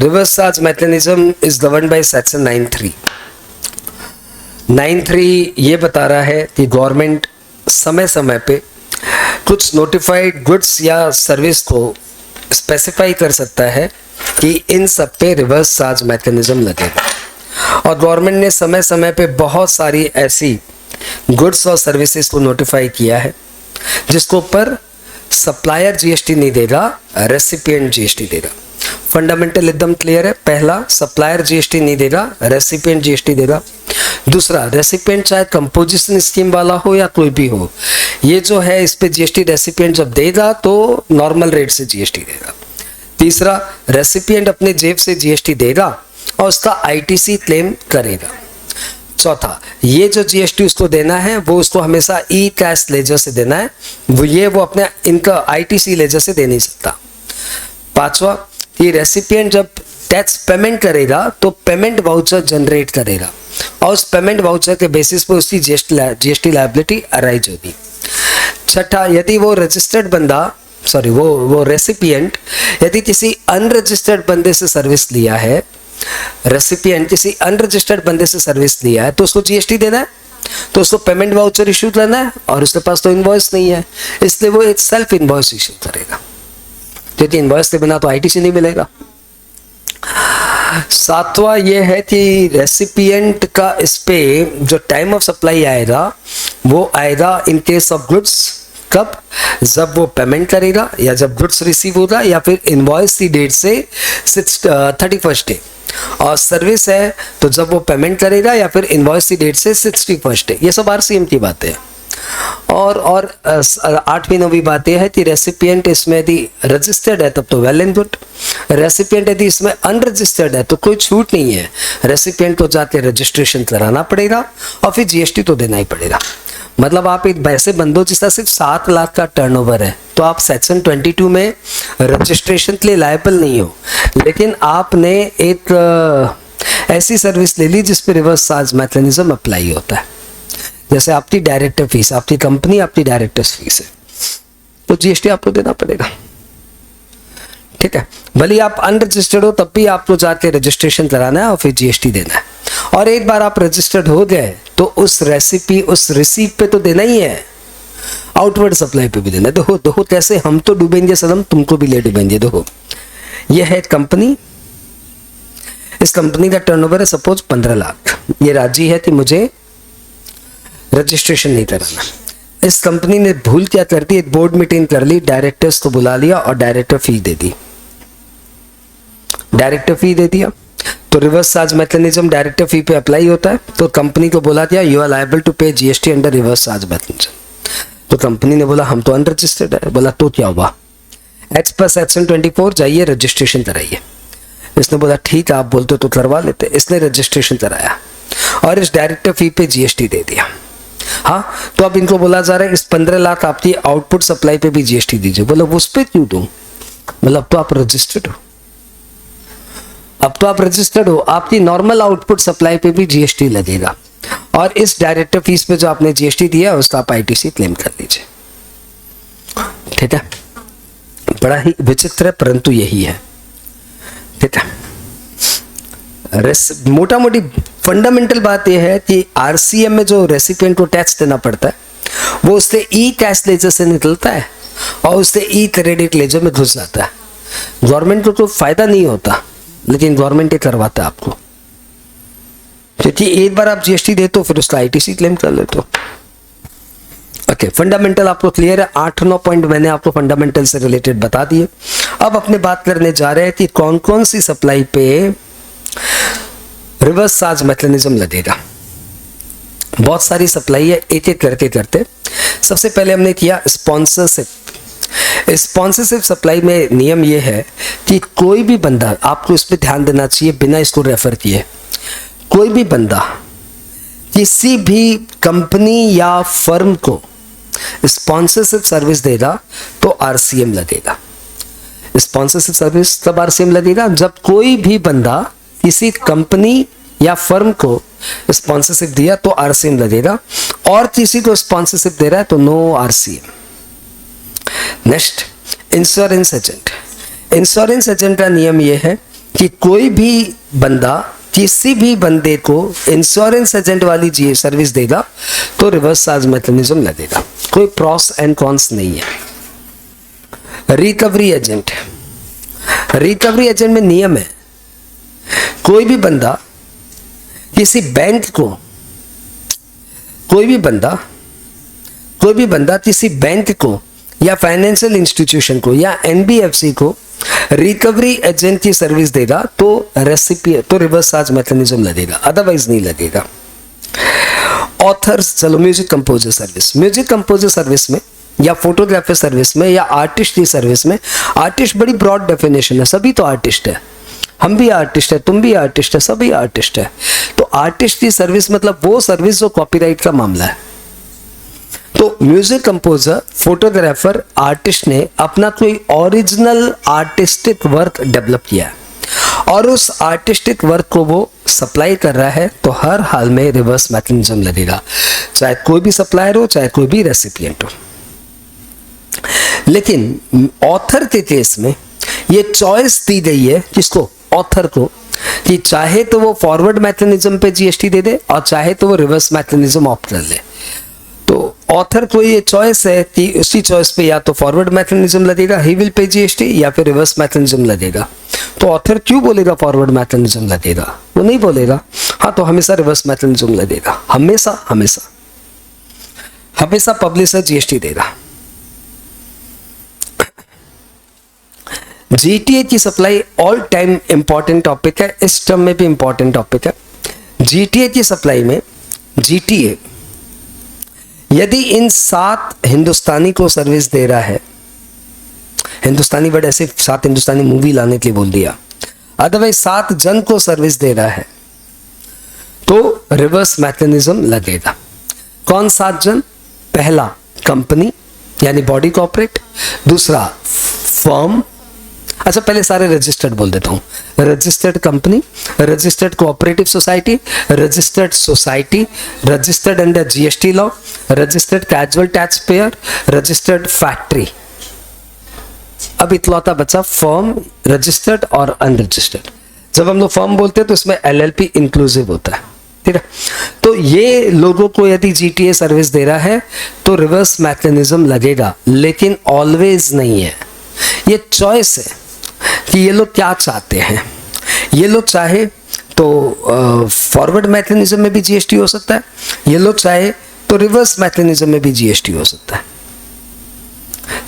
Reverse charge mechanism is govern by section 9(3). 9(3) ये बता रहा है कि गवर्नमेंट समय समय पे कुछ नोटिफाइड गुड्स या सर्विस को स्पेसिफाई कर सकता है कि इन सब पे रिवर्स चार्ज मैकेनिज्म लगेगा। और गवर्नमेंट ने समय समय पे बहुत सारी ऐसी गुड्स और सर्विसेज को नोटिफाई किया है जिसको ऊपर सप्लायर जीएसटी नहीं देगा, रेसिपिएंट जीएसटी देगा। फंडामेंटल एकदम क्लियर है। पहला, सप्लायर जीएसटी नहीं देगा, रेसिपिएंट जीएसटी देगा। दूसरा, रेसिपिएंट चाहे कंपोजिशन स्कीम वाला हो या कोई भी हो, ये जो है इस पे जीएसटी रेसिपिएंट जब देगा तो नॉर्मल रेट से जीएसटी देगा। तीसरा, रेसिपिएंट अपने जेब से जीएसटी देगा और उसका आईटीसी क्लेम करेगा। चौथा, ये जो जीएसटी उसको देना है वो उसको हमेशा ई कैश लेजर से देना है, वो अपने इनका आईटीसी लेजर से दे नहीं सकता। पांचवा, ये रेसिपिएंट जब टैक्स पेमेंट करेगा तो पेमेंट वाउचर जनरेट करेगा और उस पेमेंट वाउचर के बेसिस पर उसकी जीएसटी लायबिलिटी अराइज होगी। छठा, यदि वो रजिस्टर्ड बंदा वो रेसिपिएंट यदि किसी अनरजिस्टर्ड बंदे से सर्विस लिया है, रेसिपिएंट किसी अनरजिस्टर्ड बंदे से सर्विस लिया है तो उसको जीएसटी देना है, तो उसको पेमेंट वाउचर इश्यू करना है और उसके पास तो इनवॉइस नहीं है, इसलिए वो एक सेल्फ इनवॉइस इश्यू करेगा, क्योंकि इनवॉइस के बिना तो आईटीसी नहीं मिलेगा। सातवां ये है कि रेसिपिएंट का इस पे जो टाइम ऑफ सप्लाई आएगा वो आएगा इन केस ऑफ गुड्स, कब? जब वो पेमेंट करेगा या जब गुड्स रिसीव होगा या फिर इनवॉइस की डेट से 31st डे, और सर्विस है तो जब वो पेमेंट करेगा या फिर इनवॉइस की डेट से 61st डे। ये सब आरसीएम की बातें हैं। और 8वीं 9वीं बात यह है कि रेसिपिएंट इसमें यदि रजिस्टर्ड है तब तो वेल एंड गुड, रेसिपिएंट यदि इसमें अनरजिस्टर्ड है तो कोई छूट नहीं है, रेसिपिएंट को जाके रजिस्ट्रेशन कराना पड़ेगा और फिर जीएसटी तो देना ही पड़ेगा। मतलब आप एक वैसे बंदो जिसका सिर्फ 7 लाख का टर्नओवर है तो आप सेक्शन 22 में रजिस्ट्रेशन के लिए लायबल नहीं हो, लेकिन आपने एक ऐसी सर्विस ले ली जिस पे रिवर्स चार्ज मैकेनिज्म अप्लाई होता है। जैसे आपकी डायरेक्टर फीस, आपकी कंपनी आपकी डायरेक्टर्स फीस है तो जीएसटी आपको देना पड़ेगा, ठीक है। भले आप अनरजिस्टर्ड हो तब भी आपको जाके रजिस्ट्रेशन कराना है और फिर जीएसटी देना है। और एक बार आप रजिस्टर्ड हो गए तो उस रिसीप पे तो देना ही है, आउटवर्ड सप्लाई पे भी देना है। देखो कैसे हम तो डूबेंगे सदम, तुमको भी ले डूबेंगे। देखो ये है कंपनी, इस कंपनी का टर्नओवर है सपोज 15 लाख, ये राजी है कि मुझे रजिस्ट्रेशन नहीं कराना। इस कंपनी ने भूल क्या कर दी, एक बोर्ड मीटिंग कर ली, डायरेक्टर्स को बुला लिया और डायरेक्टर फी दे दी, डायरेक्टर फी दे दिया तो रिवर्स चार्ज मैकेनिज्म डायरेक्टर फी पे अप्लाई होता है। तो कंपनी को बोला दिया you are liable to pay GST under reverse charge mechanism. तो कंपनी ने बोला हम तो अनरजिस्टर्ड है। बोला तो क्या हुआ, एज पर सेक्शन 24 जाइए रजिस्ट्रेशन कराइए। इसने बोला ठीक है आप बोलते तो करवा लेते। इसने रजिस्ट्रेशन कराया और इस डायरेक्टर फी पे जीएसटी दे दिया। हाँ, तो अब इनको बोला जा रहा है इस 15 लाख आपकी आउटपुट सप्लाई पे भी जीएसटी दीजिए। बोला उस पे क्यों दूं? मतलब तो आप रजिस्टर्ड हो, अब तो आप रजिस्टर्ड हो, आपकी नॉर्मल आउटपुट सप्लाई पे भी जीएसटी लगेगा और इस डायरेक्टर फीस पे जो आपने जीएसटी दिया उसका आप आईटीसी क्लेम कर लीजिए, ठीक है। बड़ा ही विचित्र है परंतु यही है, ठीक है। मोटा मोटी फंडामेंटल बात यह है कि आरसीएम में जो रेसिपिएंट को टैक्स देना पड़ता है वो उससे ई कैश लेजर से निकलता है और उससे ई क्रेडिट लेजर में घुस जाता है। गवर्नमेंट को तो फायदा नहीं होता लेकिन गवर्नमेंट ये करवाता है आपको, क्योंकि एक बार आप जीएसटी देते हो फिर उसका आईटीसी क्लेम कर लेते हो। ओके, फंडामेंटल आपको क्लियर है। 8-9 पॉइंट मैंने आपको फंडामेंटल से रिलेटेड बता दिए। अब अपने बात करने जा रहे हैं कि कौन कौन सी सप्लाई पे रिवर्स चार्ज मैकेनिज्म लगेगा। बहुत सारी सप्लाई है, एक एक करके करते। सबसे पहले हमने किया स्पॉन्सरशिप। स्पॉन्सरशिप सप्लाई में नियम यह है कि कोई भी बंदा, आपको इस पर ध्यान देना चाहिए बिना इसको रेफर किए, कोई भी बंदा किसी भी कंपनी या फर्म को स्पॉन्सरशिप सर्विस देगा तो आरसीएम लगेगा। स्पॉन्सरशिप सर्विस तब आरसीएम लगेगा जब कोई भी बंदा किसी कंपनी या फर्म को स्पॉन्सरशिप दिया तो आरसीएम लगेगा, और किसी को स्पॉन्सरशिप दे रहा है तो no RCM. Next, insurance agent. Insurance agent का नियम यह है कि कोई भी बंदा किसी भी बंदे को इंश्योरेंस एजेंट वाली जी सर्विस देगा तो रिवर्स चार्ज मैकेनिज्म लगेगा। कोई प्रॉस एंड कॉन्स नहीं है। रिकवरी एजेंट, रिकवरी एजेंट में नियम है, कोई भी बंदा किसी बैंक को, कोई भी बंदा किसी बैंक को या फाइनेंशियल इंस्टीट्यूशन को या एनबीएफसी को रिकवरी एजेंट की सर्विस देगा तो तो रिवर्स चार्ज मैकेनिज्म लगेगा, अदरवाइज नहीं लगेगा। ऑथर्स, चलो music composer service, music composer service में या फोटोग्राफर सर्विस में या आर्टिस्ट की सर्विस में, आर्टिस्ट बड़ी ब्रॉड डेफिनेशन है, सभी तो आर्टिस्ट है, हम भी आर्टिस्ट है, तुम भी आर्टिस्ट है, सभी आर्टिस्ट है। तो आर्टिस्ट की सर्विस मतलब वो सर्विस जो कॉपीराइट का मामला है। तो म्यूजिक कंपोजर, फोटोग्राफर, आर्टिस्ट ने अपना कोई ओरिजिनल आर्टिस्टिक वर्क डेवलप किया है और उस आर्टिस्टिक वर्क को वो सप्लाई कर रहा है तो हर हाल में रिवर्स मैकेनिज्म लगेगा, चाहे कोई भी सप्लायर हो, चाहे कोई भी रेसिपिएंट हो। लेकिन ऑथर के केस में ये चॉइस दी गई है किसको, ऑथर को, कि चाहे तो वो फॉरवर्ड मैकेनिज्म पे जीएसटी दे दे और चाहे तो वो रिवर्स मैकेनिज्म ऑप्ट कर ले। तो ऑथर को ये चॉइस है कि उसी चॉइस पे या तो फॉरवर्ड मैकेनिज्म लगेगा, ही विल पे जीएसटी, या फिर रिवर्स मैकेनिज्म लगेगा। तो ऑथर क्यों बोलेगा फॉरवर्ड मैकेनिज्म लगेगा, वो नहीं बोलेगा। हाँ, तो हमेशा रिवर्स मैकेनिज्म लगेगा, हमेशा हमेशा हमेशा पब्लिशर जीएसटी देगा। जीटीए की supply all time important topic है, इस टर्म में भी इंपॉर्टेंट टॉपिक है। जीटीए की सप्लाई में जीटीए यदि इन 7 हिंदुस्तानी को सर्विस दे रहा है, हिंदुस्तानी वर्ड ऐसे 7 हिंदुस्तानी मूवी लाने के लिए बोल दिया, अदरवाइज 7 जन को सर्विस दे रहा है तो रिवर्स मैकेनिज्म लगेगा। कौन 7 जन? पहला कंपनी यानी बॉडी कॉर्पोरेट, दूसरा फर्म, अच्छा पहले सारे रजिस्टर्ड बोल देता हूँ, registered company, registered cooperative society, registered society, registered under GST law, registered casual tax payer, registered factory. अब इतलौता बचा फर्म, रजिस्टर्ड और अनरजिस्टर्ड। जब हम लोग फर्म बोलते हैं तो इसमें एलएलपी इंक्लूसिव होता है, ठीक है। तो ये लोगों को यदि जीटीए सर्विस दे रहा है तो रिवर्स मैकेनिज्म लगेगा, लेकिन ऑलवेज नहीं है, ये चॉइस है कि ये लोग क्या चाहते हैं। ये लोग चाहे तो फॉरवर्ड मैकेनिज्म में भी जीएसटी हो सकता है, ये लोग चाहे तो रिवर्स मैकेनिज्म में भी जीएसटी हो सकता है।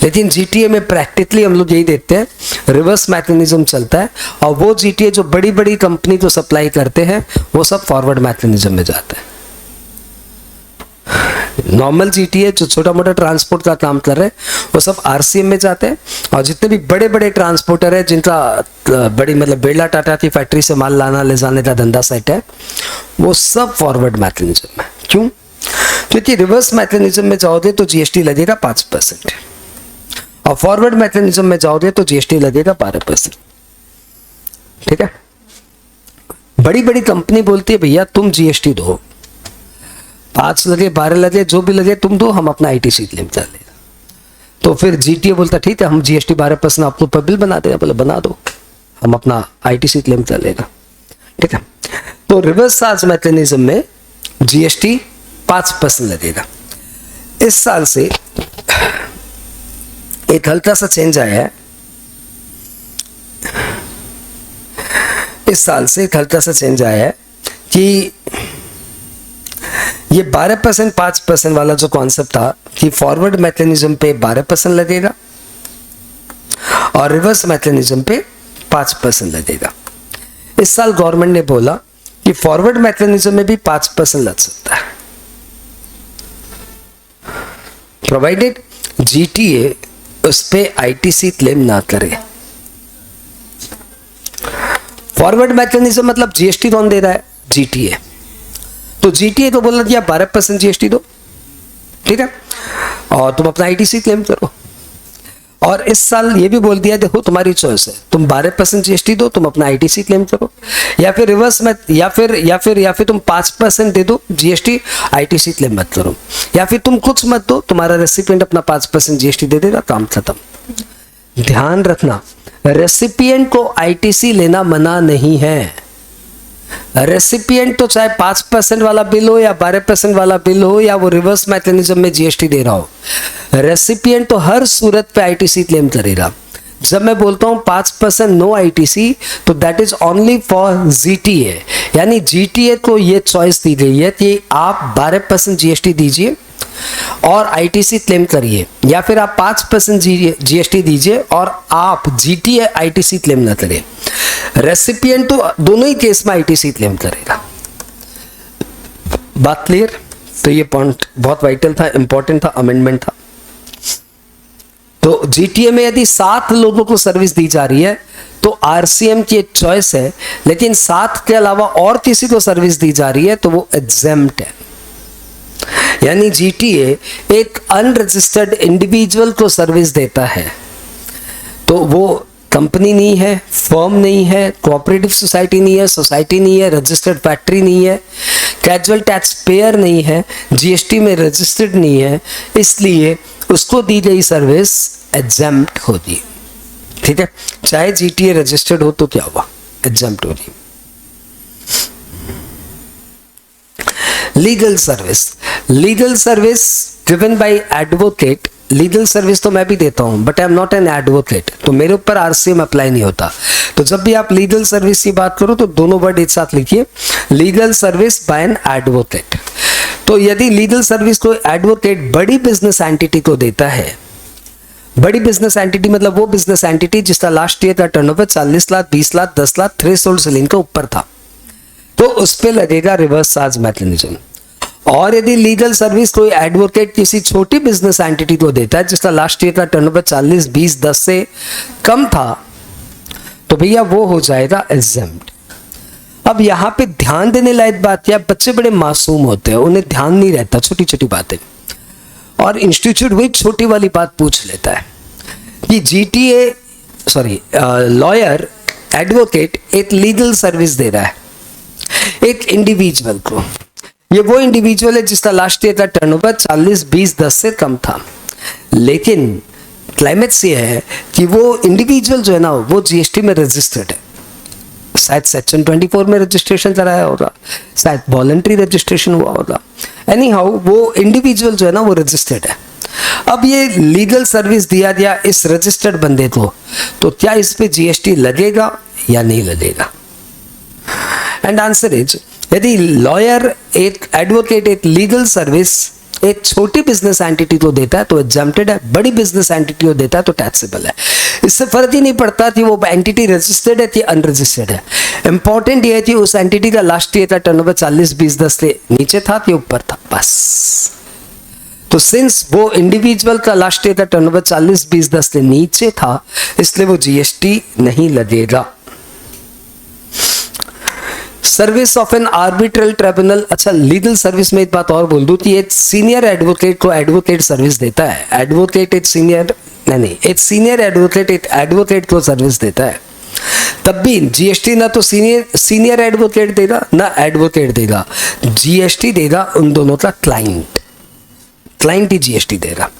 लेकिन जीटीए में प्रैक्टिकली हम लोग यही देखते हैं, रिवर्स मैकेनिज्म चलता है और वो जीटीए जो बड़ी बड़ी कंपनी को सप्लाई करते हैं वो सब फॉरवर्ड मैकेनिज्म में जाता है। नॉर्मल जीटीए जो छोटा मोटा ट्रांसपोर्ट का काम कर रहे हैं वो सब आरसीएम में जाते हैं और जितने भी बड़े बड़े ट्रांसपोर्टर है जिनका बड़ी मतलब बिरला टाटा की फैक्ट्री से माल लाना ले जाने का धंधा सेट है, वो सब फॉरवर्ड मैकेनिज्म है। क्यों? क्योंकि रिवर्स मैकेनिज्म में जाओगे तो जीएसटी लगेगा 5% और फॉरवर्ड मैकेनिज्म में जाओगे तो जीएसटी लगेगा 12%, ठीक है। बड़ी बड़ी कंपनी बोलती है भैया तुम जीएसटी दो, 5 लगे 12 लगे जो भी लगे तुम दो, हम अपना आईटीसी क्लेम कर लेगा। तो फिर जीटीए बोलता ठीक है हम जीएसटी 12% आपको पर बिल बना देगा, बोले बना दो, हम अपना आईटीसी क्लेम कर लेगा, ठीक है। तो रिवर्स चार्ज मैकेनिज्म में जीएसटी 5% लगेगा। इस साल से एक हल्का सा चेंज आया है, इस साल से एक हल्का सा चेंज आया है कि ये 12% 5% वाला जो कॉन्सेप्ट था कि फॉरवर्ड मैकेनिज्म पे 12% लगेगा और रिवर्स मैकेनिज्म पे 5% लगेगा। इस साल गवर्नमेंट ने बोला कि फॉरवर्ड मैकेनिज्म में भी 5% लग सकता है, प्रोवाइडेड जीटीए उस पे आईटीसी क्लेम ना करे। फॉरवर्ड मैकेनिज्म मतलब जीएसटी कौन दे रहा है? जीटीए। तो जीटीए को बोला दिया 12% जीएसटी दो, ठीक है, और तुम अपना आईटीसी क्लेम करो। और इस साल ये भी बोल दिया देखो तुम्हारी चॉइस है, तुम 12% जीएसटी दो, तुम अपना आईटीसी क्लेम करो, या फिर रिवर्स में या फिर तुम 5% दे दो जीएसटी, आईटीसी क्लेम मत करो, या फिर तुम कुछ मत दो, तुम्हारा रेसिपिएंट अपना 5% जीएसटी दे देगा, काम खत्म। ध्यान रखना रेसिपिएंट को आईटीसी लेना मना नहीं है। रेसिपिएंट तो चाहे 5% वाला बिल हो या 12% वाला बिल हो या वो रिवर्स मैकेनिज्म में जीएसटी दे रहा हो, रेसिपिएंट तो हर सूरत पे आईटीसी क्लेम करेगा। जब मैं बोलता हूँ 5% नो आईटीसी, तो that is only for GTA, यानी जीटीए को ये चॉइस दी गई है कि आप 12% जीएसटी दीजिए और आईटीसी क्लेम करिए, या फिर आप 5% जीएसटी दीजिए और आप जीटीए आईटीसी क्लेम ना करें। रेसिपिएंट तो दोनों ही केस में आईटीसी क्लेम करेगा। बात क्लियर? तो ये पॉइंट बहुत वाइटल था, इंपॉर्टेंट था, अमेंडमेंट था। तो जीटीए में यदि 7 लोगों को सर्विस दी जा रही है तो आरसीएम की एक चॉइस है, लेकिन 7 के अलावा और किसी को सर्विस दी जा रही है तो वो एग्जेम्प्ट है। यानी जीटीए एक अनरजिस्टर्ड इंडिविजुअल को सर्विस देता है, तो वो कंपनी नहीं है, फर्म नहीं है, कोऑपरेटिव सोसाइटी नहीं है, सोसाइटी नहीं है, रजिस्टर्ड फैक्ट्री नहीं है, कैजुअल टैक्स पेयर नहीं है, जीएसटी में रजिस्टर्ड नहीं है, इसलिए उसको दी गई सर्विस एग्जेम्प्ट होगी। ठीक है, चाहे जीटीए रजिस्टर्ड हो तो क्या हुआ, एग्जेम्प्ट होगी। Legal service, legal service given by advocate. Legal service तो मैं भी देता हूं, but I am not an advocate, तो मेरे ऊपर आरसीएम अप्लाई नहीं होता। तो जब भी आप लीगल सर्विस की बात करो तो दोनों वर्ड एक साथ लिखिए, legal service by an advocate. तो यदि लीगल सर्विस को एडवोकेट बड़ी बिजनेस एंटिटी को देता है, बड़ी बिजनेस एंटिटी मतलब वो बिजनेस एंटिटी जिसका लास्ट ईयर का turnover 40 lakh, 20 lakh, 10 lakh threshold selling के ऊपर था, तो उस पे लगेगा रिवर्स चार्ज मैकेनिज्म। और यदि लीगल सर्विस कोई एडवोकेट किसी छोटी बिजनेस एंटिटी को देता है जिसका लास्ट ईयर का टर्नओवर 40, 20, 10 से कम था, तो भैया वो हो जाएगा एग्जेम्प्ट। अब यहाँ पे ध्यान देने लायक बात क्या, बच्चे बड़े मासूम होते हैं, उन्हें ध्यान नहीं रहता छोटी छोटी बातें, और इंस्टीट्यूट वही छोटी वाली बात पूछ लेता है कि जीटीए लॉयर एडवोकेट एक लीगल सर्विस दे रहा है एक इंडिविजुअल को। ये वो इंडिविजुअल है जिसका लास्ट ईयर का टर्नओवर 40, 20, 10 से कम था, लेकिन क्लाइमेक्स ये है कि वो इंडिविजुअल जो है ना वो जीएसटी में रजिस्टर्ड है, शायद सेक्शन 24 में रजिस्ट्रेशन कराया होगा, शायद वॉलंटरी रजिस्ट्रेशन हुआ होगा, एनी हाउ वो इंडिविजुअल जो है ना वो रजिस्टर्ड है। अब ये लीगल सर्विस दिया गया इस रजिस्टर्ड बंदे को, तो क्या इस पे जीएसटी लगेगा या नहीं लगेगा? एंड आंसर इज, यदि लॉयर एक एडवोकेट एक लीगल सर्विस एक छोटी बिजनेस एंटिटी को देता है तो एग्जम्प्टेड है, बड़ी बिजनेस एंटिटी को देता है तो टैक्सेबल है। इससे फर्क ही नहीं पड़ता कि वो एंटिटी रजिस्टर्ड है कि अनरजिस्टर्ड है। इंपॉर्टेंट ये है कि उस एंटिटी का लास्ट ईयर का टर्नओवर 40, 20, 10 से नीचे था कि ऊपर था, बस। तो सिंस वो इंडिविजुअल का लास्ट ईयर का टर्नओवर 40, 20, 10 से नीचे था, इसलिए वो जीएसटी नहीं लगेगा। Service of an arbitral tribunal. अच्छा, लीगल सर्विस में एक बात और बोल दूं कि एक सीनियर एडवोकेट को एडवोकेट सर्विस देता है, एडवोकेट एक सीनियर एक सीनियर एडवोकेट एक एडवोकेट को सर्विस देता है, तब भी जीएसटी ना तो सीनियर एडवोकेट देगा ना एडवोकेट देगा, जीएसटी देगा उन दोनों का क्लाइंट ही जीएसटी देगा।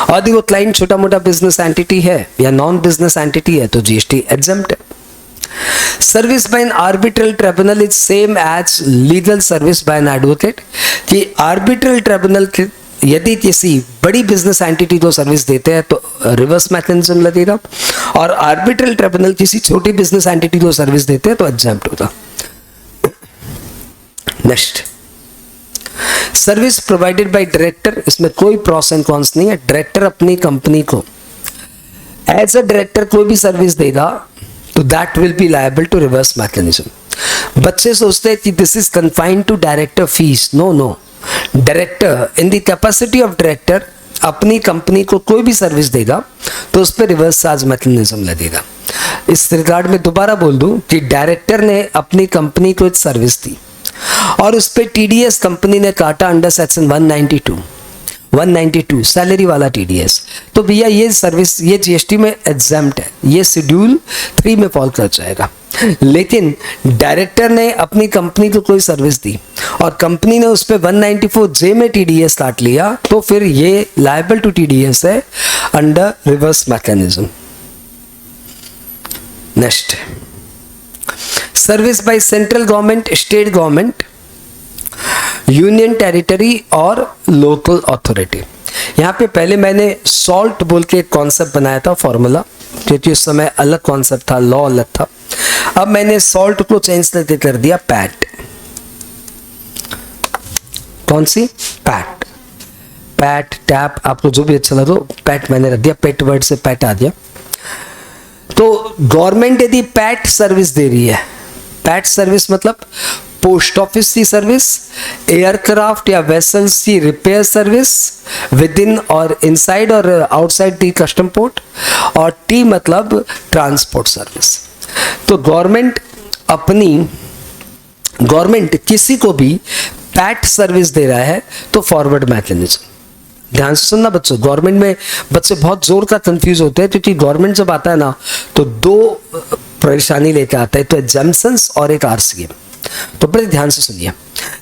और यदि वो क्लाइंट छोटा मोटा बिजनेस एंटिटी है या नॉन बिजनेस एंटिटी है तो जीएसटी एग्जम्प्ट है। Service by an arbitral tribunal is same as legal service by an advocate, कि आर्बिट्रल ट्रिब्यूनल यदि किसी बड़ी बिजनेस एंटिटी को सर्विस देते हैं तो रिवर्स मैकेनिज्म लगेगा, और आर्बिट्रल ट्रिब्यूनल किसी छोटी बिजनेस एंटिटी को सर्विस देते हैं तो एग्जम्प्ट होगा। Next, service provided by director. इसमें कोई प्रॉस एंड कॉन्स नहीं है। डायरेक्टर अपनी कंपनी को एज अ डायरेक्टर कोई भी सर्विस देगा तो that will be liable to reverse mechanism. बच्चे सोचते हैं कि this is confined to director fees. No, director in the capacity of director अपनी कंपनी को कोई भी सर्विस देगा तो उस पर रिवर्स चार्ज मैकेनिज्म लगेगा। इस रिगार्ड में दोबारा बोल दूं कि डायरेक्टर ने अपनी कंपनी को एक सर्विस दी और उस पर टीडीएस कंपनी ने काटा अंडर सेक्शन 192 सैलरी वाला टीडीएस, तो भैया ये सर्विस ये जीएसटी में एग्जम्प्ट है, ये शेड्यूल 3 में फॉल कर जाएगा। लेकिन डायरेक्टर ने अपनी कंपनी को कोई सर्विस दी और कंपनी ने उस पर 194J में टीडीएस काट लिया, तो फिर ये लायबल टू टीडीएस है under reverse mechanism. Next, service by central government, state government, union territory और लोकल अथॉरिटी। यहाँ पे पहले मैंने सॉल्ट बोल के एक कॉन्सेप्ट बनाया था, फॉर्मूला, क्योंकि उस समय अलग कॉन्सेप्ट था, लॉ अलग था। अब मैंने सॉल्ट को चेंज कर दिया पैट। कौन सी? पैट, पैट, टैप, आपको जो भी अच्छा लगे, पैट मैंने रख दिया, पेट वर्ड से पैट आ गया। तो गवर्नमेंट यदि पैट सर्विस दे रही है, पैट सर्विस मतलब पोस्ट ऑफिस की सर्विस, एयरक्राफ्ट या वेसल्स की रिपेयर सर्विस विद इन और इनसाइड और आउटसाइड दी कस्टम पोर्ट, और टी मतलब ट्रांसपोर्ट सर्विस। तो गवर्नमेंट किसी को भी पैट सर्विस दे रहा है तो फॉरवर्ड मैकेनिज्म। ध्यान से सुनना बच्चों, गवर्नमेंट में बच्चे बहुत जोर का कंफ्यूज होते हैं, क्योंकि गवर्नमेंट जब आता है ना तो दो परेशानी लेकर आता है, तो एग्जाम्पशंस और एक आरसीएम। तो बड़े ध्यान से सुनिए,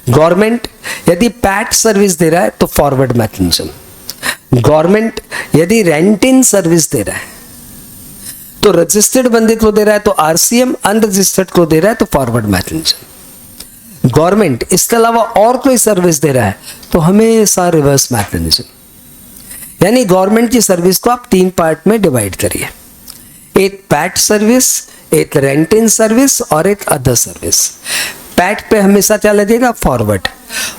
गवर्नमेंट यदि पैट सर्विस दे रहा है तो फॉरवर्ड मैकेनिज्म। गवर्नमेंट यदि रेंट इन सर्विस दे रहा है तो रजिस्टर्ड बंदे को दे रहा है तो आरसीएम, अनरजिस्टर्ड को दे रहा है तो फॉरवर्ड मैकेनिज्म। गवर्नमेंट इसके अलावा और कोई सर्विस दे रहा है तो हमेशा रिवर्स मैकेनिज्म। यानी गवर्नमेंट की सर्विस को आप 3 पार्ट में डिवाइड करिए, एक पैट सर्विस, एक रेंट इन सर्विस और एक अदर सर्विस। पैट पे हमेशा क्या लगेगा? फॉरवर्ड।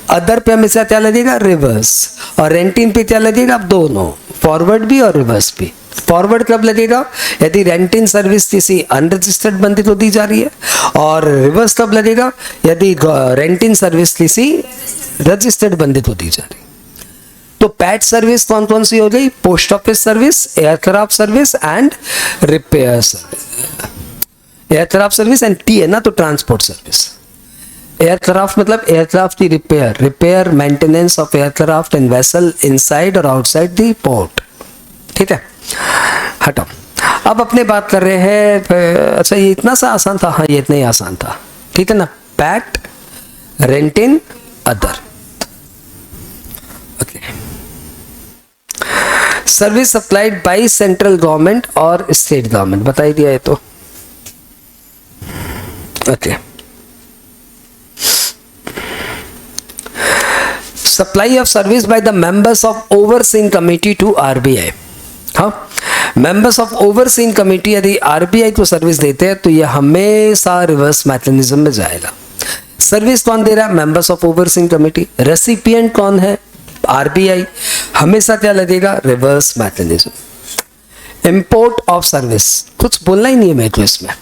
अदर पे हमेशा क्या लगेगा? रिवर्स। और रेंट इन पे क्या लगेगा? दोनों, फॉरवर्ड भी और रिवर्स भी। फॉरवर्ड कब लगेगा? यदि रेंट इन सर्विस किसी अनरजिस्टर्ड बंदे को दी जा रही है, और रिवर्स कब लगेगा? यदि रेंट इन सर्विस किसी रजिस्टर्ड बंदे को दी जा रही है। तो पैट सर्विस कौन कौन सी हो गई? Post office service, aircraft service and repair service. Aircraft service and T है ना, तो ट्रांसपोर्ट सर्विस। एयरक्राफ्ट मतलब एयरक्राफ्ट की repair maintenance of aircraft and vessel inside और आउटसाइड द पोर्ट। ठीक है, हटाओ। अब अपने बात कर रहे हैं, अच्छा ये इतना सा आसान था? हाँ, ये इतना ही आसान था, ठीक है ना। पैट, rent in, other. Service supplied by central government और स्टेट गवर्नमेंट, बताई दिया है तो। Okay, supply of service by the members of overseeing committee to RBI. हाँ, मेंबर्स ऑफ ओवरसीइंग कमिटी यदि आरबीआई को सर्विस देते हैं तो यह हमेशा रिवर्स मैकेनिज्म में जाएगा। सर्विस कौन दे रहा है? Members of overseeing committee. Recipient कौन है? आरबीआई। हमेशा क्या लगेगा? Reverse mechanism. Import of service, कुछ बोलना ही नहीं है मेरे को इसमें।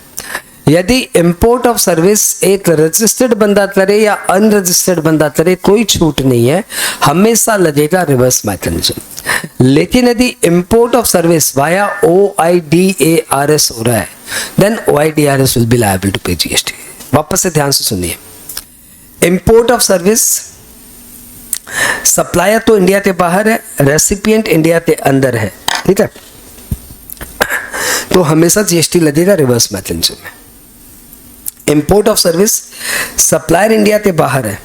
यदि इंपोर्ट ऑफ सर्विस एक रजिस्टर्ड बंदा करे या अनरजिस्टर्ड बंदा करे, कोई छूट नहीं है, हमेशा लगेगा रिवर्स मैकेनिज्म। लेकिन यदि import of service via OIDARS हो रहा है, then OIDARS will be liable to pay GST। वापस से ध्यान से सुनिए, इंपोर्ट ऑफ सर्विस, सप्लायर तो इंडिया के बाहर है, रेसिपिएंट इंडिया के अंदर है, ठीक है, तो हमेशा GST लगेगा रिवर्स मैकेनिज्म में। Import of service, supplier India के बाहर है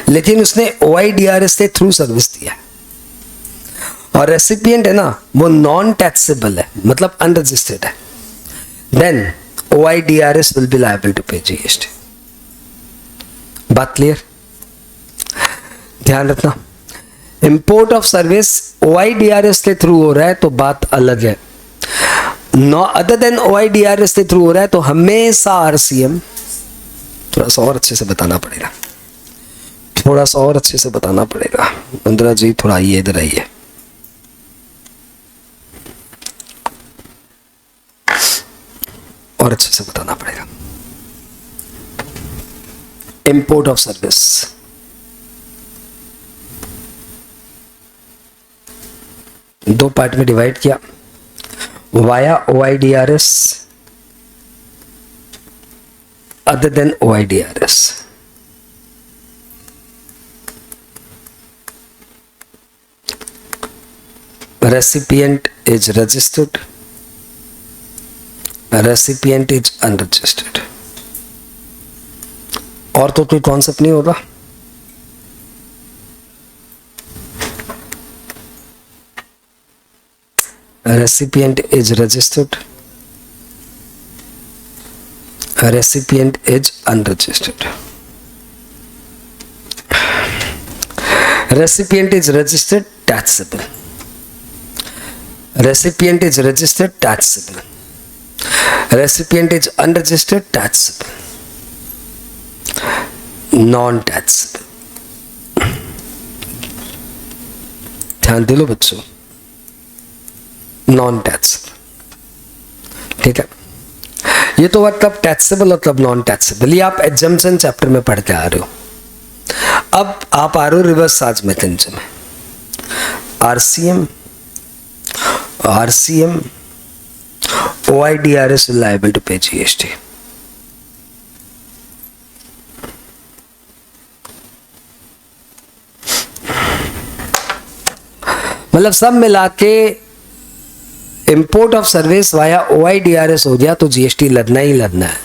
लेकिन उसने OIDRS के थ्रू सर्विस दिया, और रेसिपिएंट है ना वो नॉन टैक्सेबल है, मतलब अनरजिस्टर्ड है, then OIDRS will be liable to pay GST। बात क्लियर? ध्यान रखना, इंपोर्ट ऑफ सर्विस OIDRS के थ्रू हो रहा है तो बात अलग है, नो अदर देन OIDRS के थ्रू हो रहा है तो हमेशा RCM। थोड़ा सा और अच्छे से बताना पड़ेगा, थोड़ा सा और अच्छे से बताना पड़ेगा। इंदिरा जी थोड़ा आइए, इधर आइए। और अच्छे से बताना पड़ेगा। इंपोर्ट ऑफ सर्विस, दो पार्ट में डिवाइड किया, via OIDRS, other than OIDRS। Recipient is registered, recipient is unregistered। और तो कोई कॉन्सेप्ट नहीं होगा। Recipient is registered, recipient is unregistered. Recipient is registered, taxable. Recipient is registered, taxable. Recipient is unregistered, taxable. Non-taxable. ध्यान दिलो बच्चों, non taxable. ठीक है, ये तो मतलब टैक्सेबल मतलब नॉन टैक्सेबल, ये आप एग्जम्पशन चैप्टर में पढ़ते आ रहे हो. अब आप आ रहे हो रिवर्स चार्ज मैकेनिज्म में. RCM OIDRS will liable to pay GST. मतलब सब मिला के import of service via OIDRS हो गया तो जीएसटी लदना ही लदना है.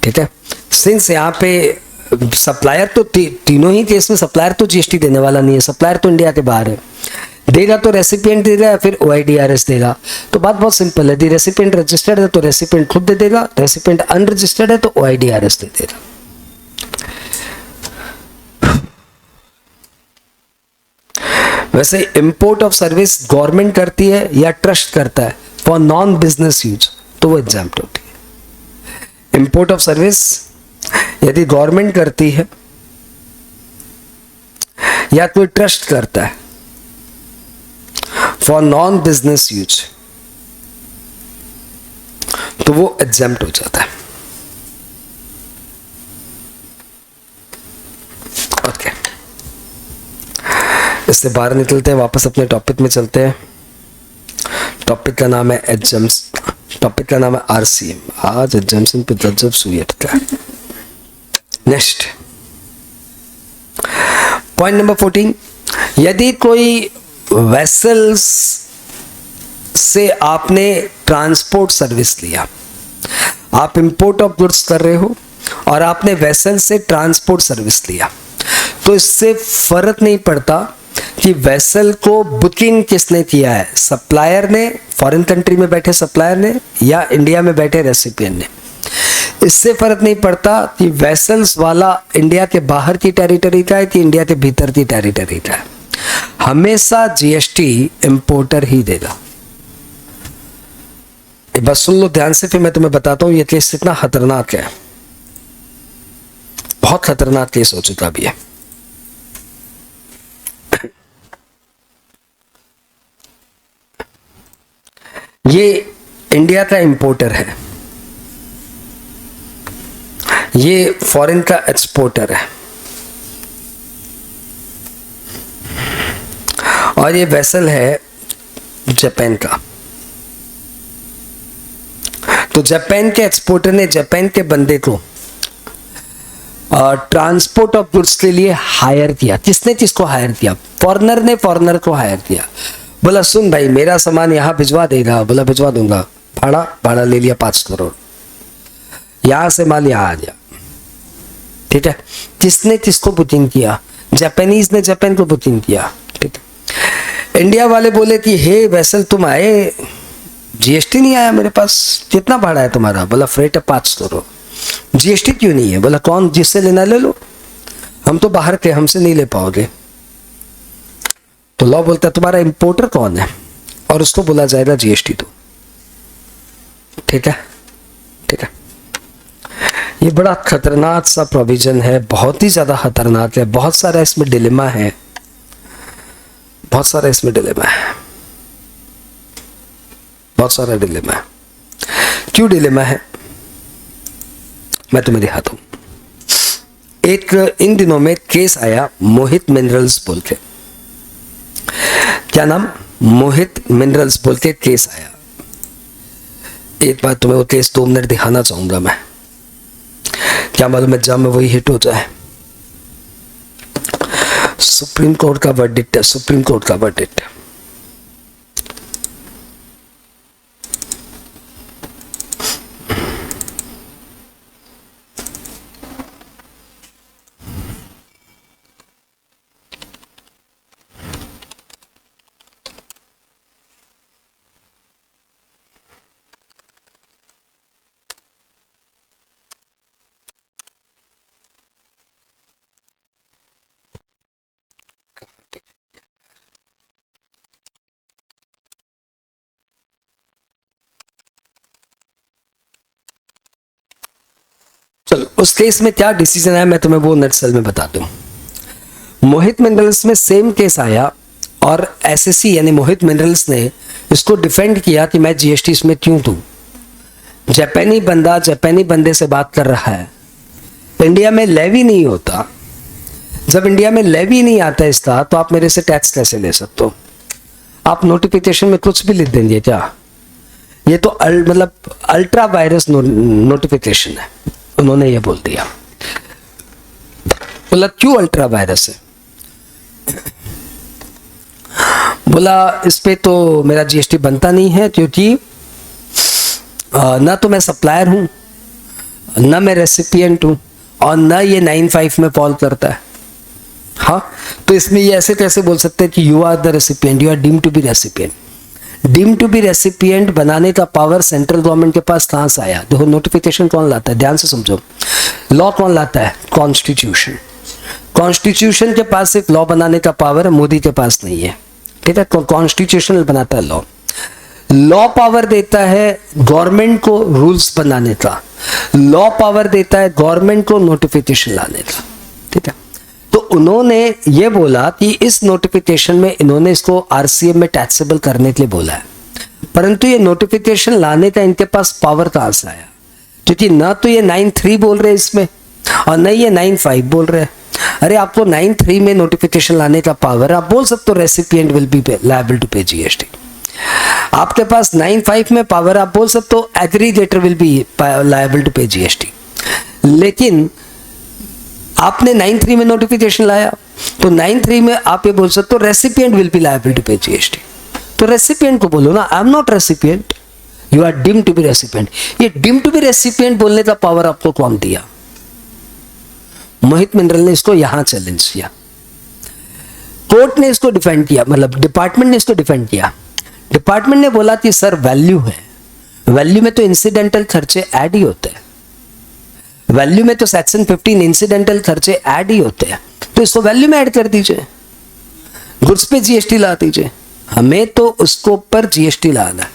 ठीक है, सिंस यहाँ पे सप्लायर तो तीनों ही केस में सप्लायर तो जीएसटी देने वाला नहीं है, सप्लायर तो इंडिया के बाहर है. देगा तो रेसिपिएंट देगा या फिर OIDRS देगा. तो बात बहुत सिंपल है, यदि रेसिपिएंट रजिस्टर्ड है तो रेसिपिएंट खुद दे देगा, रेसिपिएंट अनरजिस्टर्ड है तो OIDRS दे देगा. वैसे इंपोर्ट ऑफ सर्विस गवर्नमेंट करती है या ट्रस्ट करता है फॉर नॉन बिजनेस यूज, तो वो एग्जाम्प्ट होती है. इंपोर्ट ऑफ सर्विस यदि गवर्नमेंट करती है या कोई ट्रस्ट करता है फॉर नॉन बिजनेस यूज, तो वो एग्जाम्प्ट हो जाता है. ओके, इससे बाहर निकलते हैं, वापस अपने टॉपिक में चलते हैं. टॉपिक का नाम है टॉपिक का नाम है आरसीएम. आज एग्जाम्शन पे गजब सुई अटका. Next point number 14. यदि कोई वेसल्स से आपने ट्रांसपोर्ट सर्विस लिया, आप इंपोर्ट ऑफ गुड्स कर रहे हो और आपने वेसल से ट्रांसपोर्ट सर्विस लिया, तो इससे फर्क नहीं पड़ता कि वेसल को बुकिंग किसने किया है, सप्लायर ने, फॉरेन कंट्री में बैठे सप्लायर ने या इंडिया में बैठे रेसिपिएंट ने. इससे फर्क नहीं पड़ता कि वेसल्स वाला इंडिया के बाहर की टेरिटरी का है कि इंडिया के भीतर की टेरिटरी का है. हमेशा जीएसटी इंपोर्टर ही देगा. बस सुन लो ध्यान से, फिर मैं तुम्हें बताता हूं ये केस कितना खतरनाक है. बहुत खतरनाक केस हो चुका भी है. ये इंडिया का इंपोर्टर है, ये फॉरेन का एक्सपोर्टर है, और ये वेसल है जापान का. तो जापान के एक्सपोर्टर ने जापान के बंदे को ट्रांसपोर्ट ऑफ गुड्स के लिए हायर किया. किसने किसको हायर किया? फॉरेनर ने फॉरेनर को हायर किया. बोला सुन भाई मेरा सामान यहाँ भिजवा देगा. बोला भिजवा दूंगा. भाड़ा ले लिया 5 करोड़. यहां से माल यहाँ आ गया. ठीक है, किसने किसको बुकिंग किया? जापानीज ने जापान को बुकिंग किया. ठीक है, इंडिया वाले बोले कि हे वेसल तुम आए, जीएसटी नहीं आया मेरे पास, कितना भाड़ा है तुम्हारा? बोला फ्रेट है 5 करोड़. जीएसटी क्यों नहीं है? बोला कौन जिससे लेना ले लो, हम तो बाहर के, हमसे नहीं ले पाओगे. तो लॉ बोलता है तुम्हारा इंपोर्टर कौन है, और उसको बोला जाएगा जीएसटी दो. ठीक है, ठीक है. ये बड़ा खतरनाक सा प्रोविजन है, बहुत ही ज्यादा खतरनाक है. बहुत सारा इसमें डिलेमा है, बहुत सारा इसमें डिलेमा है, बहुत सारा डिलेमा है. क्यों डिलेमा है मैं तुम्हें दिखाता हूं. एक इन दिनों में केस आया मोहित मिनरल्स बोल के. क्या नाम? मोहित मिनरल्स बोल के केस आया. एक बार तुम्हें वो केस 2 मिनट दिखाना चाहूंगा मैं. क्या मालूम एग्जाम में वही हिट हो जाए. सुप्रीम कोर्ट का वर्डिक्ट है, सुप्रीम कोर्ट का वर्डिक्ट. चलो उस केस में क्या डिसीजन आया मैं तुम्हें वो नटसेल में बता दूं। मोहित मिनरल्स में सेम केस आया और एसएससी यानी मोहित मिनरल्स ने इसको डिफेंड किया कि मैं जीएसटी इसमें क्यों दूं। जापानी बंदा जापानी बंदे से बात कर रहा है, इंडिया में लेवी नहीं होता। जब इंडिया में लेवी नहीं आता इसका तो आप मेरे से टैक्स कैसे ले सकते हो? आप नोटिफिकेशन में कुछ भी लिख देंगे क्या? ये तो मतलब अल्ट्रा वायरस नोटिफिकेशन है। उन्होंने ये बोल दिया, बोला क्यों अल्ट्रा वायरस है? बोला इस पे तो मेरा जीएसटी बनता नहीं है क्योंकि ना तो मैं सप्लायर हूं, ना मैं रेसिपिएंट हूं और ना ये 95 में फॉल करता है। हाँ, तो इसमें ये ऐसे कैसे बोल सकते हैं कि you are the recipient, you are deemed to be recipient. Deemed to be recipient बनाने का पावर सेंट्रल गवर्नमेंट के पास कहां से आया? देखो नोटिफिकेशन कौन लाता है, ध्यान से समझो। लॉ कौन लाता है? कॉन्स्टिट्यूशन। कॉन्स्टिट्यूशन के पास सिर्फ लॉ बनाने का पावर है, मोदी के पास नहीं है। ठीक है, कॉन्स्टिट्यूशनल बनाता है लॉ। लॉ पावर देता है गवर्नमेंट को रूल्स बनाने का, लॉ पावर देता है गवर्नमेंट को नोटिफिकेशन लाने का। ठीक है, तो उन्होंने ये बोला कि इस नोटिफिकेशन में इन्होंने इसको आरसीएम में टैक्सेबल करने के लिए बोला है, परंतु ये नोटिफिकेशन लाने का इनके पास पावर कहां से आया? क्योंकि ना तो ये 93 बोल रहे इसमें और न ये 95 बोल रहे हैं। अरे आपको 93 में नोटिफिकेशन लाने का पावर, आप बोल सकते हो recipient will be liable to pay GST. आपके पास 95 में पावर, आप बोल सकते हो aggregator will be liable to pay GST. लेकिन आपने 93 में नोटिफिकेशन लाया तो 93 में आप ये बोल सकते हो recipient will be liable to pay GST. तो रेसिपिएंट को बोलो ना, I am not recipient, you are deemed to be recipient. ये डीम्ड टू बी रेसिपिएंट बोलने का पावर आपको कौन दिया? मोहित मिनरल ने इसको यहां चैलेंज किया, कोर्ट ने इसको डिफेंड किया, मतलब डिपार्टमेंट ने इसको डिफेंड किया। डिपार्टमेंट ने बोला कि सर वैल्यू है, वैल्यू में तो इंसिडेंटल खर्चे ऐड ही होते हैं, वैल्यू में तो सेक्शन 15 इंसिडेंटल खर्चे ऐड ही होते हैं, तो इसको वैल्यू में ऐड कर दीजिए, गुड्स पे जीएसटी ला दीजिए, हमें तो उसको ऊपर जीएसटी लाना है।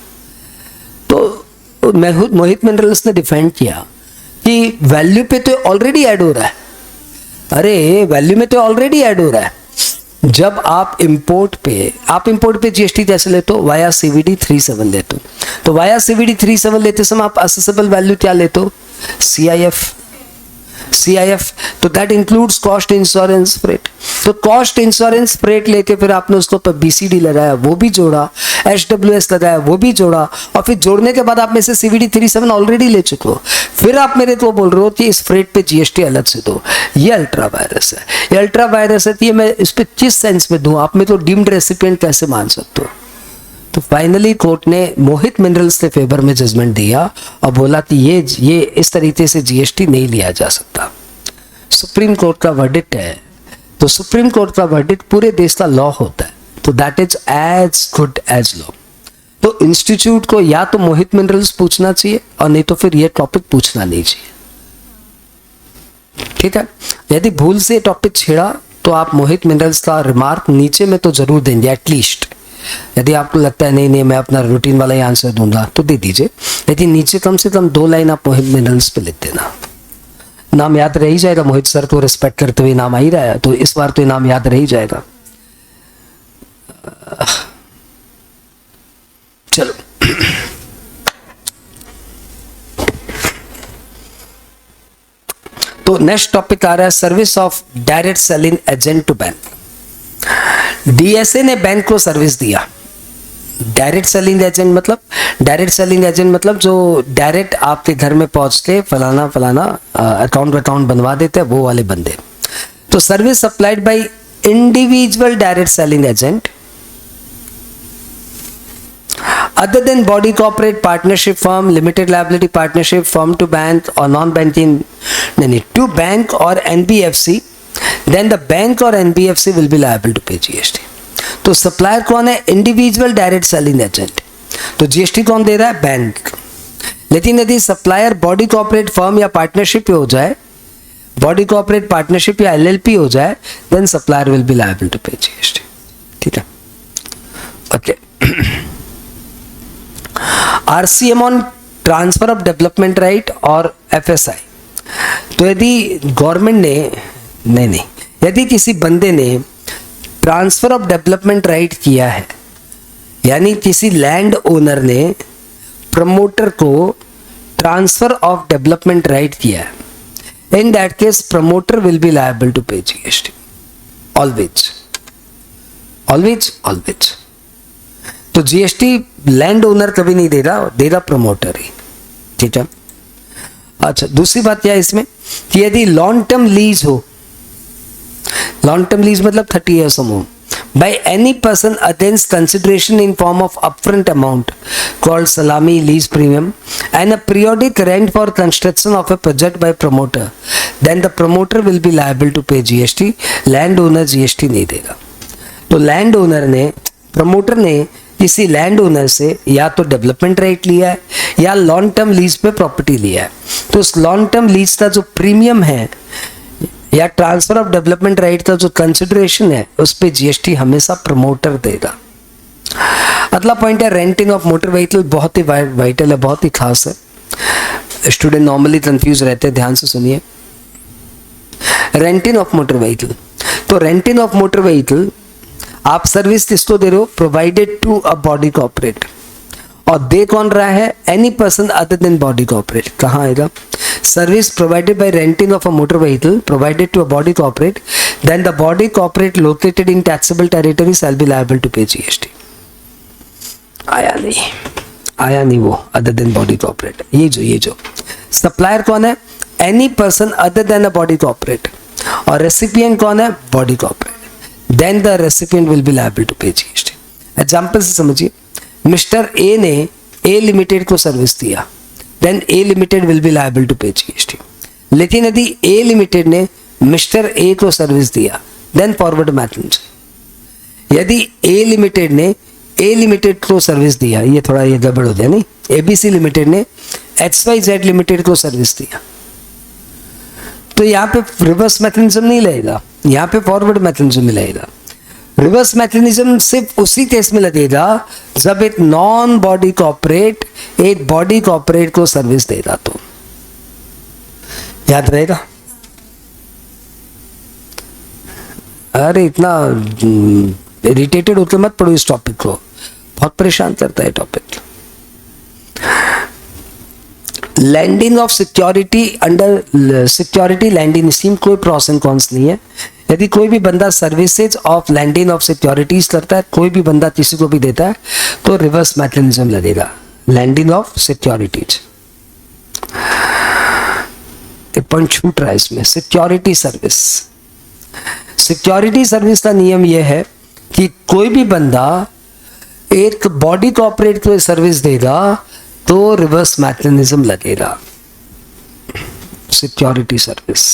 तो मोहित मिनरल्स ने डिफेंड किया कि वैल्यू पे तो ऑलरेडी ऐड हो रहा है। अरे वैल्यू में तो ऑलरेडी ऐड हो रहा है। जब आप इंपोर्ट पे जीएसटी कैसे लेते हो? वाया सीवीडी 37 लेते हो। तो वाया सीवीडी 37 लेते समय आप असेसेबल वैल्यू क्या लेते हो? सीआईएफ। तो that includes cost insurance freight. तो कॉस्ट इंश्योरेंस फ्रेट लेके फिर आपने उसको पर बीसीडी लगाया, वो भी जोड़ा, एचडब्ल्यूएस लगाया, वो भी जोड़ा, और फिर जोड़ने के बाद आप में से सीवीडी 37 ऑलरेडी ले चुके हो। फिर आप मेरे को बोल रहे हो कि इस फ्रेट पे जीएसटी अलग से दो। ये अल्ट्रा वायरस है, ये अल्ट्रा वायरस है। ये मैं इस पे किस सेंस में दूं? आप में तो डीम्ड रेसिपिएंट कैसे मान सकते हो? तो फाइनली कोर्ट ने मोहित मिनरल्स के फेवर में जजमेंट दिया और बोला कि ये इस तरीके से जीएसटी नहीं लिया जा सकता। सुप्रीम कोर्ट का वर्डिक्ट है, तो सुप्रीम कोर्ट का वर्डिक्ट पूरे देश का लॉ होता है, तो that is as good as law. तो इंस्टीट्यूट को या तो मोहित मिनरल्स पूछना चाहिए और नहीं तो फिर ये टॉपिक पूछना नहीं चाहिए। ठीक है, यदि भूल से टॉपिक छेड़ा तो आप मोहित मिनरल्स का रिमार्क नीचे में तो जरूर देंगे एटलीस्ट। यदि आपको लगता है नहीं मैं अपना रूटीन वाला ही आंसर दूंगा तो दे दीजिए, लेकिन नीचे कम से कम 2 लाइन आप मोहित मिनरल्स पे लिख देना। नाम याद रह ही जाएगा, मोहित सर को रिस्पेक्ट करते हुए नाम आ ही रहा है, तो इस बार तो नाम याद रह ही जाएगा। चलो तो नेक्स्ट टॉपिक आ रहा है service of direct selling agent to bank. DSA ने बैंक को सर्विस दिया। डायरेक्ट सेलिंग एजेंट मतलब जो डायरेक्ट आपके घर में पहुंच के फलाना अकाउंट बनवा देते हैं, वो वाले बंदे। तो service supplied by individual direct selling agent other than body corporate partnership firm, limited liability partnership firm to bank or non-banking to bank or NBFC, then the bank or NBFC will be liable to pay GST. तो supplier कौन है? Individual direct selling agent. तो GST कौन दे रहा है? Bank. लेकिन यदि सप्लायर बॉडी कॉर्पोरेट फर्म या पार्टनरशिप हो जाए, बॉडी कॉर्पोरेट पार्टनरशिप या एलएलपी हो जाए, then supplier will be liable to pay GST. ठीक है, okay. RCM on transfer of development right और FSI। तो यदि गवर्नमेंट ने नहीं, यदि किसी बंदे ने ट्रांसफर ऑफ डेवलपमेंट राइट किया है, यानी किसी लैंड ओनर ने प्रमोटर को ट्रांसफर ऑफ डेवलपमेंट राइट किया है, in that case promoter will be liable to pay GST always always always. तो जीएसटी लैंड ओनर कभी नहीं दे रहा प्रमोटर ही, ठीक है। अच्छा, दूसरी बात क्या है इसमें कि यदि लॉन्ग टर्म लीज हो, लॉन्ग टर्म लीज मतलब 30 years or more, by any person against consideration in form of upfront amount called salami lease premium and a periodic rent for construction of a project by promoter, then the promoter will be liable to pay GST. Land owner GST नहीं देगा। तो land owner ने, promoter ने किसी land owner से या तो development right लिया है या लॉन्ग टर्म लीज पे प्रॉपर्टी लिया है, तो उस लॉन्ग टर्म लीज का जो प्रीमियम है या ट्रांसफर ऑफ डेवलपमेंट राइट का जो कंसिडरेशन है उस पे जीएसटी हमेशा प्रमोटर देगा। अगला पॉइंट है रेंटिंग ऑफ मोटर व्हीकल, बहुत ही वाइटल है, बहुत ही खास है, स्टूडेंट नॉर्मली कंफ्यूज रहते हैं, ध्यान से सुनिए। रेंटिंग ऑफ मोटर व्हीकल, तो रेंटिंग ऑफ मोटर व्हीकल आप सर्विस किसको दे रहे हो, provided to a body corporate, और दे कौन रहा है, any person other than body corporate. कहाँ आएगा, service provided by renting of a motor vehicle provided to a body corporate, then the body corporate located in taxable territory shall be liable to pay GST. आया नहीं वो other than body corporate. ये जो supplier कौन है, any person other than a body corporate, और recipient कौन है, body corporate, then the recipient will be liable to pay GST. Example से समझिए, मिस्टर ए ने ए लिमिटेड को सर्विस दिया, then A limited will be liable to pay GST. लेकिन यदि ए लिमिटेड ने मिस्टर ए को सर्विस दिया, देन फॉरवर्ड मैथमेटिक्स। यदि ए लिमिटेड ने ए लिमिटेड को सर्विस दिया, ये थोड़ा ये गड़बड़ हो गया नहीं, एबीसी लिमिटेड ने XYZ लिमिटेड को सर्विस दिया, तो यहाँ पे रिवर्स मैकेनिज्म नहीं लगेगा, यहाँ पे फॉरवर्ड मैकेनिज्म लगेगा। रिवर्स मैकेनिज्म सिर्फ उसी केस में लगेगा जब एक नॉन बॉडी कॉर्पोरेट एक बॉडी कॉर्पोरेट को सर्विस देगा, तो याद रहेगा। अरे इतना इरिटेटेड होकर मत पढ़ो इस टॉपिक को, बहुत परेशान करता है topic. Lending of security under security lending scheme, कोई प्रॉस एंड कॉन्स नहीं है। यदि कोई भी बंदा services of lending of securities करता है, कोई भी बंदा किसी को भी देता है, तो रिवर्स मैकेनिज्म लगेगा, लैंडिंग ऑफ सिक्योरिटीज। एक पॉइंट छूट रहा है इसमें, सिक्योरिटी सर्विस। सिक्योरिटी सर्विस का नियम यह है कि कोई भी बंदा एक बॉडी कॉर्पोरेट को सर्विस देगा तो रिवर्स मैकेनिज्म लगेगा, सिक्योरिटी सर्विस।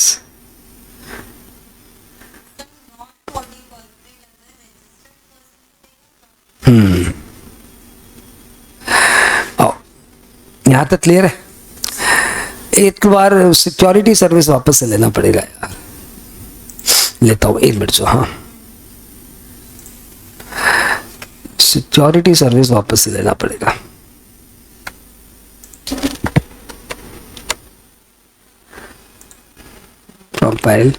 यहां तक क्लियर है। एक बार सिक्योरिटी सर्विस वापस से लेना पड़ेगा यार, लेता हूं 1 मिनट जो, हाँ सिक्योरिटी सर्विस वापस से लेना पड़ेगा। Compile,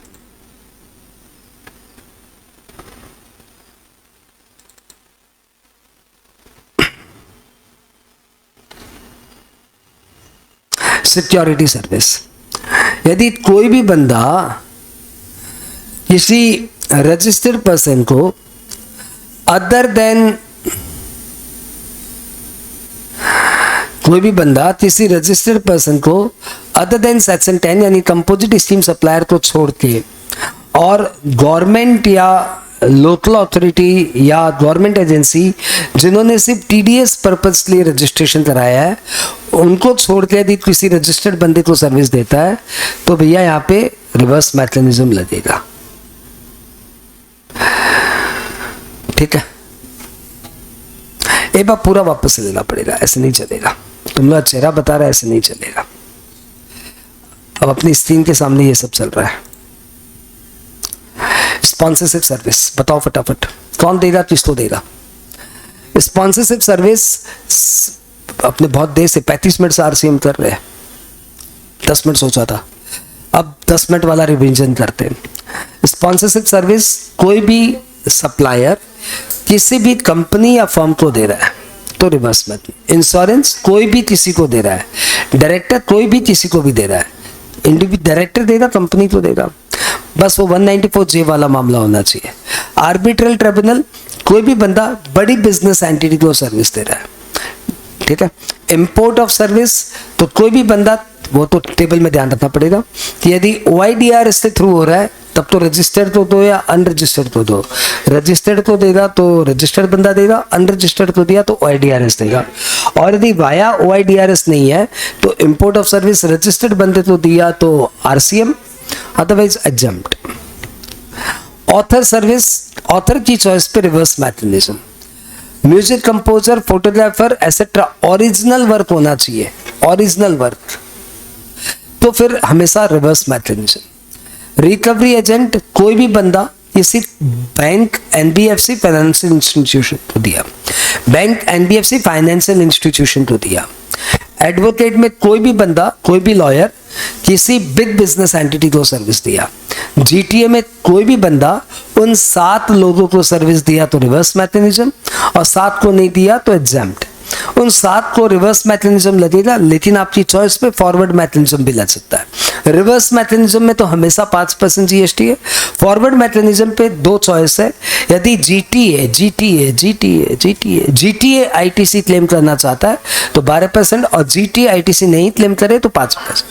security service. यदि कोई भी बंदा किसी रजिस्टर्ड पर्सन को अदर देन, कोई भी बंदा किसी रजिस्टर्ड पर्सन को अदर देन सेक्शन 10 यानी कंपोजिट स्कीम सप्लायर को छोड़ के और गवर्नमेंट या लोकल अथॉरिटी या गवर्नमेंट एजेंसी जिन्होंने सिर्फ टीडीएस पर्पज के लिए रजिस्ट्रेशन कराया है, उनको छोड़ के यदि किसी रजिस्टर्ड बंदे को सर्विस देता है तो भैया यहाँ पे रिवर्स मैकेनिज्म लगेगा। ठीक है, एक बार पूरा वापस लेना पड़ेगा, ऐसे नहीं चलेगा। तुम लोग चेहरा बता रहा है, ऐसे नहीं चलेगा। अब अपनी स्क्रीन के सामने ये सब चल रहा है। स्पॉन्सरशिप सर्विस बताओ फटाफट, कौन देगा, किसको देगा? स्पॉन्सरशिप सर्विस अपने बहुत देर से 35 मिनट से आरसीएम कर रहे हैं, 10 मिनट सोचा था, अब 10 मिनट वाला रिवीजन करते हैं। स्पॉन्सरशिप सर्विस कोई भी सप्लायर किसी भी कंपनी या फर्म को दे रहा है तो रिवर्स मत। इंश्योरेंस कोई भी किसी को दे रहा है, डायरेक्टर कोई भी किसी को भी दे रहा है, इंडिविजुअल डायरेक्टर देगा कंपनी को देगा, बस वो 194J वाला मामला होना चाहिए। आर्बिट्रल ट्रिब्यूनल कोई भी बंदा बड़ी बिजनेस एंटिटी को सर्विस दे रहा है, ठीक है। इंपोर्ट ऑफ सर्विस तो कोई भी बंदा, वो तो टेबल में ध्यान रखना पड़ेगा कि यदि OIDR इससे थ्रू हो रहा है तब तो रजिस्टर्ड तो दो या अनरजिस्टर्ड तो दो। रजिस्टर्ड को देगा तो रजिस्टर्ड बंदा देगा, अनरजिस्टर्ड को दिया तो OIDRS देगा। और यदि वाया OIDRS नहीं है तो इंपोर्ट ऑफ सर्विस रजिस्टर्ड बंदे को दिया तो RCM, otherwise exempt. Author service, author की चॉइस पे reverse mechanism. Music composer, photographer etcetera original work होना चाहिए, ओरिजिनल वर्क, तो फिर हमेशा रिवर्स मैकेनिज्म। रिकवरी एजेंट कोई भी बंदा किसी बैंक, NBFC फाइनेंशियल इंस्टीट्यूशन को दिया, बैंक NBFC फाइनेंशियल इंस्टीट्यूशन को दिया। एडवोकेट में कोई भी बंदा, कोई भी लॉयर किसी बिग बिजनेस एंटिटी को सर्विस दिया। GTA में कोई भी बंदा उन 7 लोगों को सर्विस दिया तो रिवर्स मैकेनिज्म, और 7 को नहीं दिया तो एग्जम्प्ट। उन 7 को रिवर्स मैकेनिज्म लगेगा, लेकिन आपकी चॉइस पे फॉरवर्ड मैकेनिज्म भी लग सकता है। रिवर्स मैकेनिज्म में तो हमेशा 5% GST है, फॉरवर्ड मैकेनिज्म पे 2 चॉइस है। यदि GTA ITC क्लेम करना चाहता है तो 12%, और GTA ITC नहीं क्लेम करे तो 5%।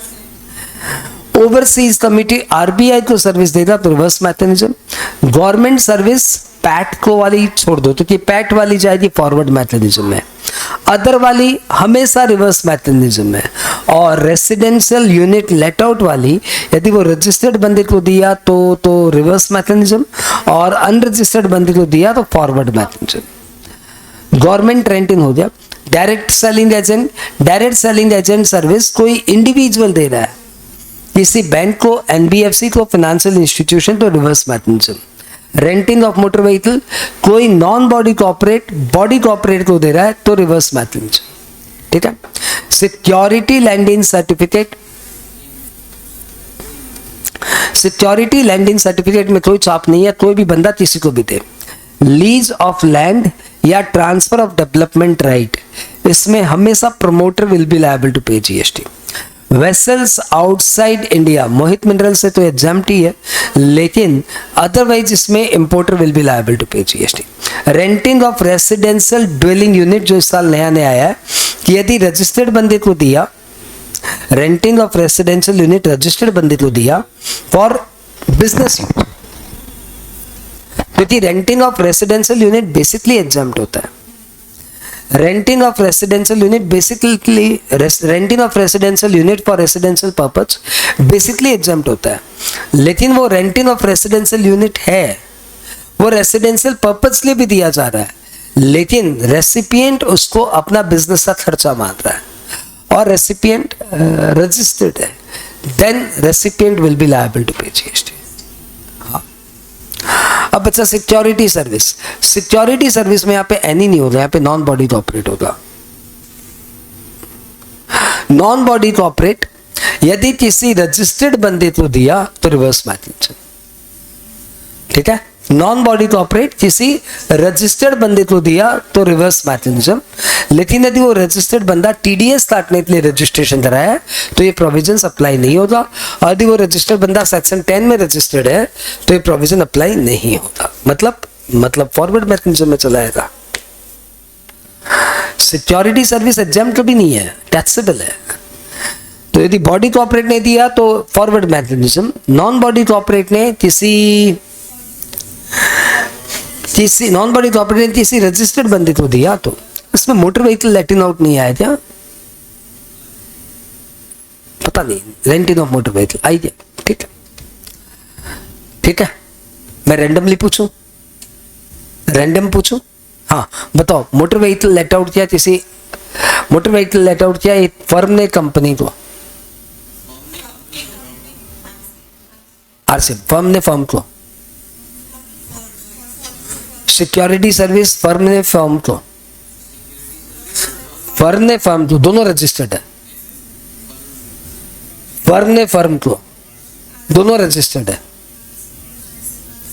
ओवरसीज कमिटी RBI को सर्विस देगा तो reverse mechanism. Government service PAT को वाली छोड़ दो तो कि पैट वाली जाएगी फॉरवर्ड मैकेनिज्म में, अदर वाली हमेशा रिवर्स मैकेनिज्म में। और रेसिडेंशियल यूनिट लेट आउट वाली यदि वो रजिस्टर्ड बंदे को दिया तो रिवर्स मैकेनिज्म, और अनरजिस्टर्ड बंदे को दिया तो फॉरवर्ड मैकेनिज्म। गवर्नमेंट रेंटिंग हो गया। Direct selling agent, direct selling agent service कोई इंडिविजुअल दे रहा है किसी बैंक को, NBFC को, फाइनेंशियल इंस्टीट्यूशन तो reverse mechanism. Renting of motor vehicle कोई नॉन बॉडी कॉर्पोरेट को दे रहा है तो रिवर्स मैकेनिज्म, ठीक है। Security lending certificate, security lending certificate में कोई छाप नहीं है, कोई भी बंदा किसी को भी दे। लीज ऑफ लैंड या ट्रांसफर ऑफ डेवलपमेंट राइट, इसमें हमेशा promoter will be liable to pay GST। Vessels outside India, मोहित मिनरल से तो एग्जाम्प्ट ही है, लेकिन अदरवाइज इसमें importer will be liable to pay GST। Renting of residential dwelling unit जो इस साल नया आया है कि यदि रजिस्टर्ड बंदे को दिया, renting of residential unit registered बंदे को दिया फॉर बिजनेस यूज, क्योंकि renting of residential unit basically exempt होता है। Renting of residential unit basically, renting of residential unit for residential purpose basically exempt होता है, लेकिन वो रेंटिंग ऑफ रेसिडेंशियल यूनिट है, वो रेसिडेंशियल पर्पज के लिए भी दिया जा रहा है, लेकिन रेसिपिएंट उसको अपना बिजनेस का खर्चा मान रहा है और रेसिपिएंट रजिस्टर्ड है, then recipient will be liable to pay GST। अब बच्चा सिक्योरिटी सर्विस, सिक्योरिटी सर्विस में यहाँ पे एनी नहीं होगा, यहाँ पे नॉन बॉडी कॉर्पोरेट होगा। नॉन बॉडी कॉर्पोरेट यदि किसी रजिस्टर्ड बंदे को दिया तो रिवर्स मैकेनिज्म, ठीक है। नॉन बॉडी कॉर्पोरेट किसी रजिस्टर्ड बंदे को दिया तो रिवर्स मैकेनिज्म, लेकिन यदि वो रजिस्टर्ड बंदा TDS काटने के लिए रजिस्ट्रेशन कराया है तो ये प्रोविजन अप्लाई नहीं होगा, और यदि वो रजिस्टर्ड बंदा सेक्शन 10 में रजिस्टर्ड है तो ये प्रोविजन अप्लाई नहीं होता, मतलब फॉरवर्ड मैकेनिज्म में चलाएगा। सिक्योरिटी सर्विस एग्जाम्प्ट कभी नहीं है, टैक्सेबल है, तो यदि बॉडी कॉर्पोरेट ने दिया तो forward mechanism. Non body corporate ने किसी नॉन बॉडी कॉर्पोरेट ने किसी रजिस्टर्ड बंदे को दिया तो इसमें मोटर व्हीकल लेटिंग आउट नहीं आया क्या, पता नहीं, renting of motor vehicle I गया, ठीक है, ठीक है। मैं रैंडमली पूछूं, रैंडम पूछूं, हाँ बताओ, मोटर व्हीकल लेट आउट किया किसी, मोटर व्हीकल लेट आउट किया एक फर्म ने कंपनी को, RCM फर्म ने फर्म को, सिक्योरिटी सर्विस फर्म ने फर्म को, फर्म ने फर्म को, दोनों रजिस्टर्ड है, फर्म ने फर्म को, दोनों रजिस्टर्ड है,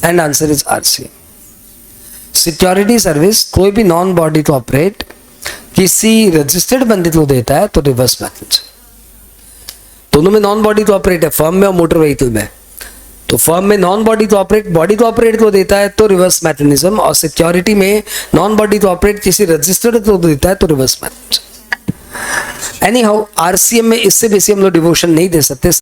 and answer is RCM. Security service कोई भी नॉन बॉडी कॉर्पोरेट किसी रजिस्टर्ड बंदे को देता है तो रिवर्स मेथड से। दोनों में नॉन बॉडी कॉर्पोरेट है, फर्म में और मोटर व्हीकल में। तो फर्म में non body corporate body corporate को देता है तो रिवर्स मैकेनिज्म, और सिक्योरिटी में नॉन बॉडी कॉर्पोरेट किसी रजिस्टर्ड को देता है तो reverse mechanism. Any how RCM में इससे बेसी हम लोग डिवोशन नहीं दे सकते।